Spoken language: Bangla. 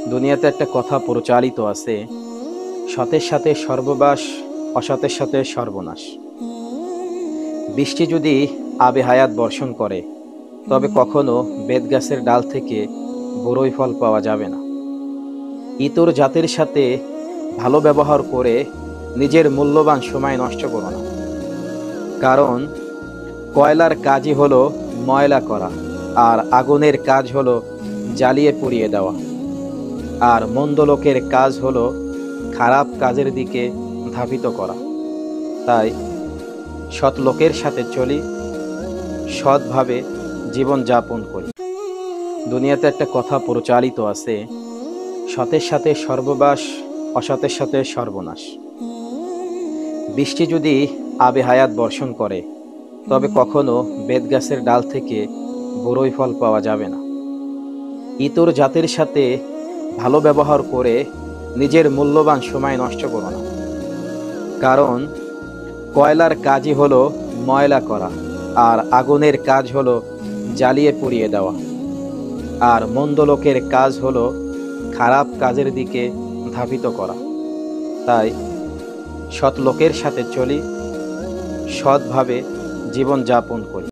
দুনিয়াতে একটা কথা প্রচারিত আছে, সতের সাথে সর্ববাস, অসতের সাথে সর্বনাশ। বৃষ্টি যদি আবে হায়াত বর্ষণ করে, তবে কখনো বেতগাছের ডাল থেকে বড়ই ফল পাওয়া যাবে না। ইতর জাতির সাথে ভালো ব্যবহার করে নিজের মূল্যবান সময় নষ্ট করো না। কারণ কয়লার কাজই হলো ময়লা করা, আর আগুনের কাজ হলো জ্বালিয়ে পুড়িয়ে দেওয়া। আর মন্দ লোকের কাজ হলো খারাপ কাজের দিকে ধাবিত করা। তাই সৎ লোকের সাথে চলি, সৎভাবে জীবন যাপন করি। দুনিয়াতে একটা কথা প্রচারিত আছে, সতের সাথে সর্ববাস, অসতের সাথে সর্বনাশ। বৃষ্টি যদি আবে হায়াত বর্ষণ করে, তবে কখনো বেতগাছের ডাল থেকে বড়ই ফল পাওয়া যাবে না। ইতর জাতির সাথে ভালো ব্যবহার করে নিজের মূল্যবান সময় নষ্ট করো না। কারণ কয়লার কাজই হলো ময়লা করা, আর আগুনের কাজ হলো জ্বালিয়ে পুড়িয়ে দেওয়া। আর মন্দ লোকের কাজ হলো খারাপ কাজের দিকে ধাবিত করা। তাই সৎ লোকের সাথে চলি, সৎভাবে জীবন যাপন করি।